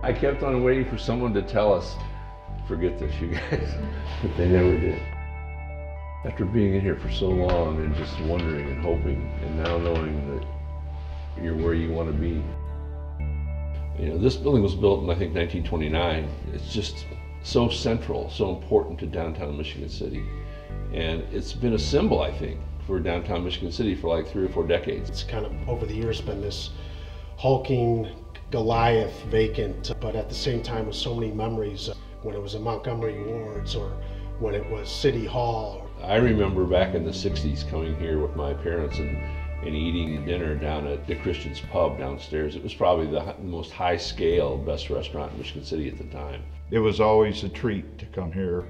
I kept on waiting for someone to tell us, forget this, you guys, but they never did. After being in here for so long and just wondering and hoping, and now knowing that you're where you want to be. You know, this building was built in, I think, 1929. It's just so central, so important to downtown Michigan City. And it's been a symbol, I think, for downtown Michigan City for like 3 or 4 decades. It's kind of, over the years, been this hulking Goliath vacant, but at the same time with so many memories when it was in Montgomery Wards or when it was City Hall. I remember back in the 60s coming here with my parents and eating dinner down at the Christian's Pub downstairs. It was probably the most high scale, best restaurant in Michigan City at the time. It was always a treat to come here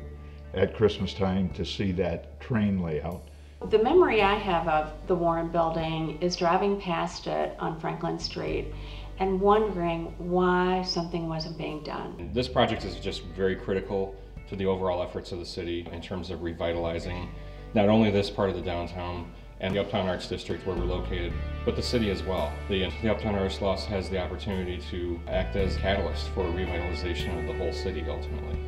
at Christmas time to see that train layout. The memory I have of the Warren Building is driving past it on Franklin Street and wondering why something wasn't being done. This project is just very critical to the overall efforts of the city in terms of revitalizing not only this part of the downtown and the Uptown Arts District where we're located, but the city as well. The Uptown Arts Lofts has the opportunity to act as a catalyst for revitalization of the whole city ultimately.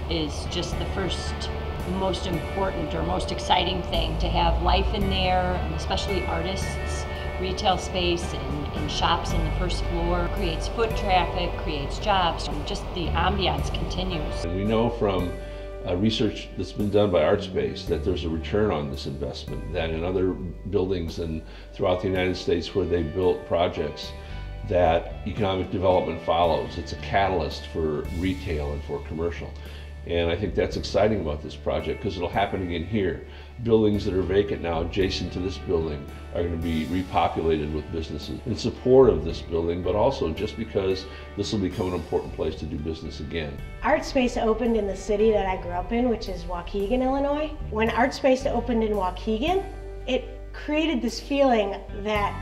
Is just the first most important or most exciting thing to have life in there, and especially artists, retail space and shops in the first floor, creates foot traffic, creates jobs, and just the ambiance continues. And we know from research that's been done by Artspace that there's a return on this investment, that in other buildings and throughout the United States where they built projects, that economic development follows. It's a catalyst for retail and for commercial. And I think that's exciting about this project because it'll happen again here. Buildings that are vacant now adjacent to this building are going to be repopulated with businesses in support of this building, but also just because this will become an important place to do business again. Artspace opened in the city that I grew up in, which is Waukegan, Illinois. When Artspace opened in Waukegan, it created this feeling that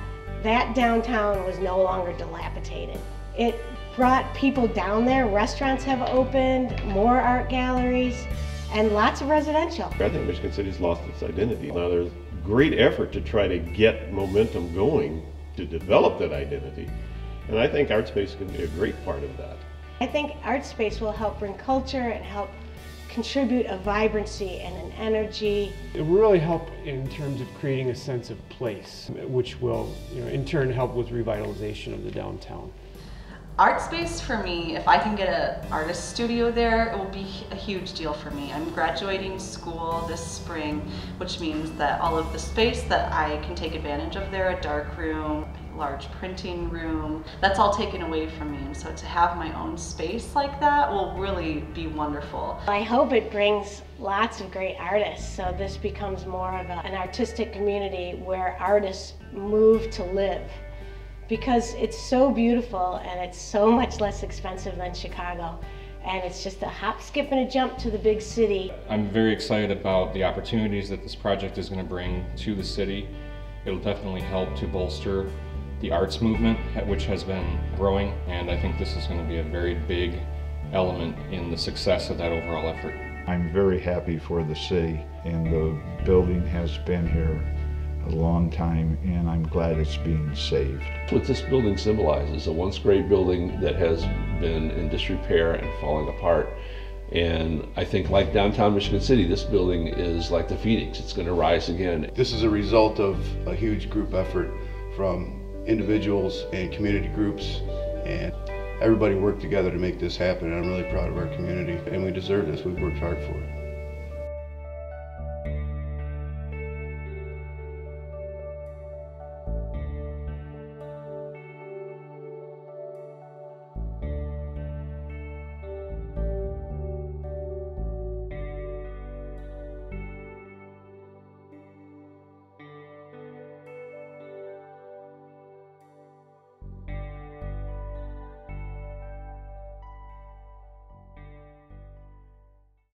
downtown was no longer dilapidated. It brought people down there. Restaurants have opened, more art galleries, and lots of residential. I think Michigan City's lost its identity. Now there's great effort to try to get momentum going to develop that identity. And I think Artspace can be a great part of that. I think Artspace will help bring culture and help contribute a vibrancy and an energy. It will really help in terms of creating a sense of place, which will, in turn help with revitalization of the downtown. Artspace for me, if I can get an artist studio there, it will be a huge deal for me. I'm graduating school this spring, which means that all of the space that I can take advantage of there, a dark room, a large printing room, that's all taken away from me. And so to have my own space like that will really be wonderful. I hope it brings lots of great artists, so this becomes more of an artistic community where artists move to live. Because it's so beautiful and it's so much less expensive than Chicago. And it's just a hop, skip, and a jump to the big city. I'm very excited about the opportunities that this project is going to bring to the city. It'll definitely help to bolster the arts movement, which has been growing, and I think this is going to be a very big element in the success of that overall effort. I'm very happy for the city, and the building has been here a long time, and I'm glad it's being saved. What this building symbolizes, a once great building that has been in disrepair and falling apart. And I think like downtown Michigan City, this building is like the phoenix. It's going to rise again. This is a result of a huge group effort from individuals and community groups, and everybody worked together to make this happen. And I'm really proud of our community, and we deserve this. We've worked hard for it.